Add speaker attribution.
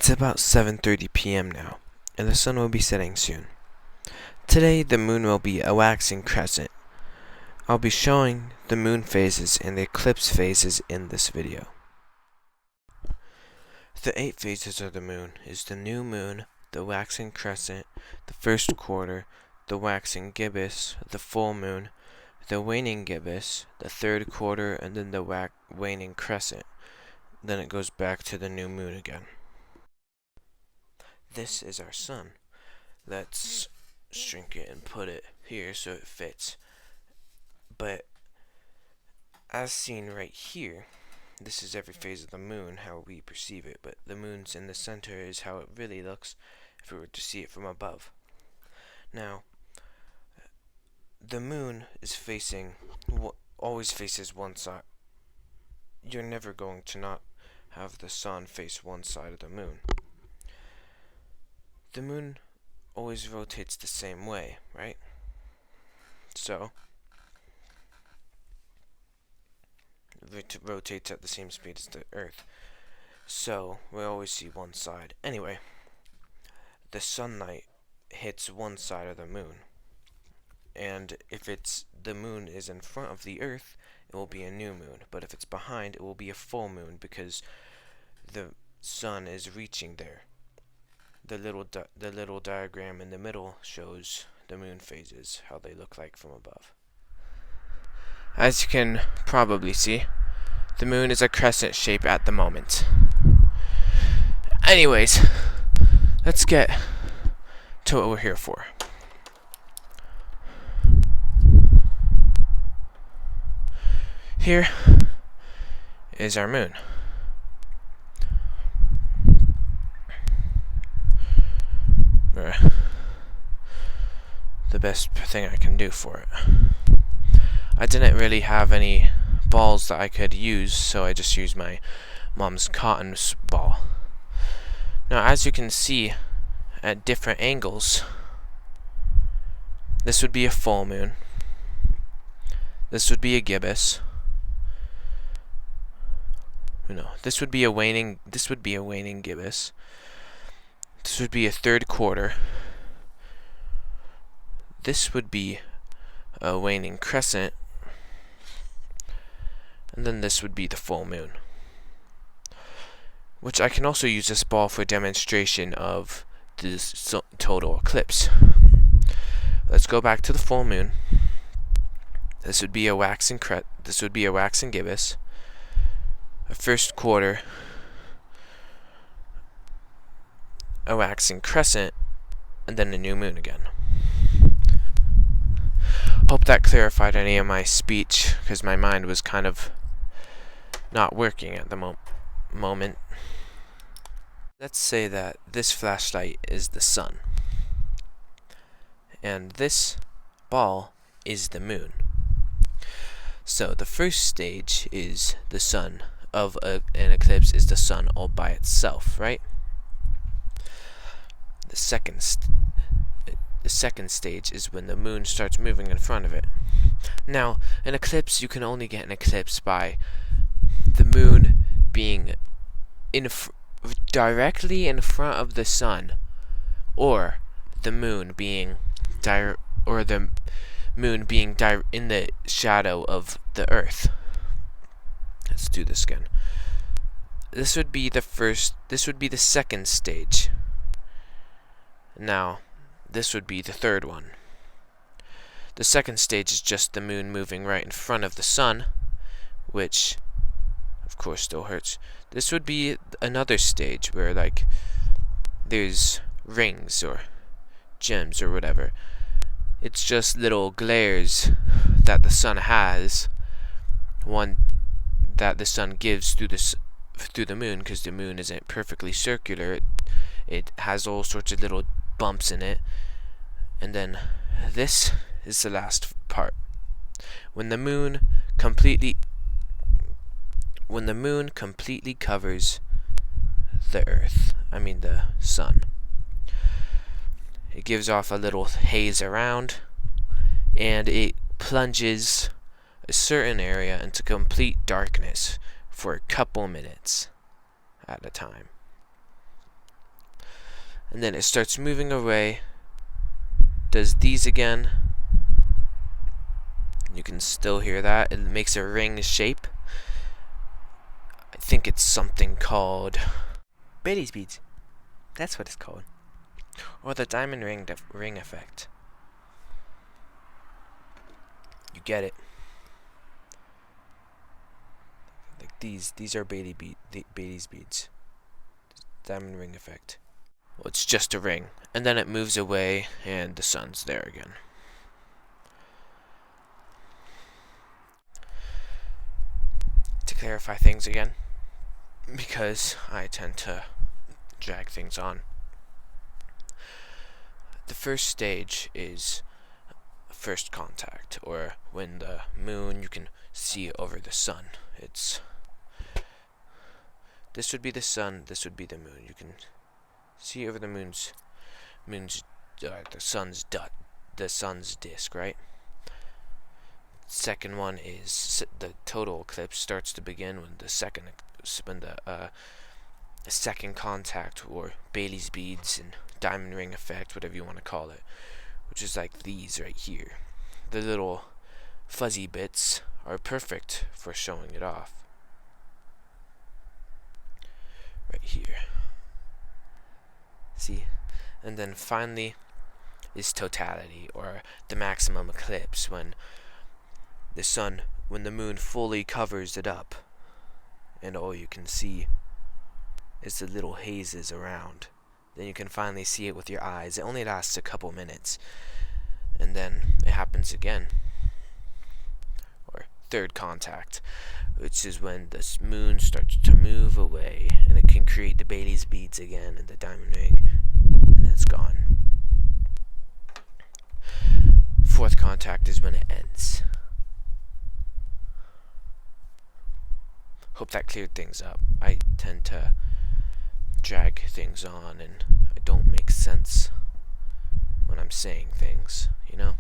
Speaker 1: It's about 7:30 p.m. now, and the sun will be setting soon. Today, the moon will be a waxing crescent. I'll be showing the moon phases and the eclipse phases in this video. The 8 phases of the moon is the new moon, the waxing crescent, the first quarter, the waxing gibbous, the full moon, the waning gibbous, the third quarter, and then the waning crescent. Then it goes back to the new moon again. This is our sun. Let's shrink it and put it here so it fits. But as seen right here, this is every phase of the moon, how we perceive it, but the moon's in the center is how it really looks if we were to see it from above. Now, the moon is always faces one side. You're never going to not have the sun face one side of the moon. The moon always rotates the same way, right? So, it rotates at the same speed as the Earth. So, we always see one side. Anyway, the sunlight hits one side of the moon. And if the moon is in front of the Earth, it will be a new moon. But if it's behind, it will be a full moon because the sun is reaching there. The little diagram in the middle shows the moon phases, how they look like from above. As you can probably see, the moon is a crescent shape at the moment. Anyways, let's get to what we're here for. Here is our moon. The best thing I can do for it. I didn't really have any balls that I could use, so I just used my mom's cotton ball. Now, as you can see at different angles, this would be a full moon. This would be a gibbous. This would be a waning gibbous. This would be a third quarter. This would be a waning crescent. And then this would be the full moon. Which I can also use this ball for demonstration of this total eclipse. Let's go back to the full moon. This would be a waxing gibbous. A first quarter, a waxing crescent, and then a new moon again. Hope that clarified any of my speech, because my mind was kind of not working at the moment. Let's say that this flashlight is the sun, and this ball is the moon. So the first stage is the sun of an eclipse is the sun all by itself, right? The second stage is when the moon starts moving in front of it. Now, an eclipse, you can only get an eclipse by the moon being directly in front of the sun, or the moon being in the shadow of the Earth. Let's do this again. This would be the second stage. Now, this would be the third one. The second stage is just the moon moving right in front of the sun, which, of course, still hurts. This would be another stage where, there's rings or gems or whatever. It's just little glares that the sun has, one that the sun gives through the moon, because the moon isn't perfectly circular. It has all sorts of little bumps in it. And then this is the last part. When the moon completely covers the sun. It gives off a little haze around, and it plunges a certain area into complete darkness for a couple minutes at a time. and then it starts moving away, does these again. You can still hear that. It makes a ring shape. I think it's something called Bailey's beads. That's what it's called. Or the diamond ring effect. You get it. Like these are Bailey's beads. Diamond ring effect. Well, it's just a ring, and then it moves away, and the sun's there again. To clarify things again, because I tend to drag things on. The first stage is first contact, or when the moon, you can see over the sun. This would be the sun, this would be the moon. You can see over the the sun's disk, right? Second one is the total eclipse starts to begin when the second contact, or Bailey's beads and diamond ring effect, whatever you want to call it, which is like these right here. The little fuzzy bits are perfect for showing it off. Right here. See? And then finally is totality, or the maximum eclipse, when the moon fully covers it up, and all you can see is the little hazes around. Then you can finally see it with your eyes. It only lasts a couple minutes, and then it happens again. Or third contact, which is when the moon starts to move away, and it can create the Bailey's beads again and the diamond ring, and it's gone. Fourth contact is when it ends. Hope that cleared things up. I tend to drag things on, and I don't make sense when I'm saying things, you know?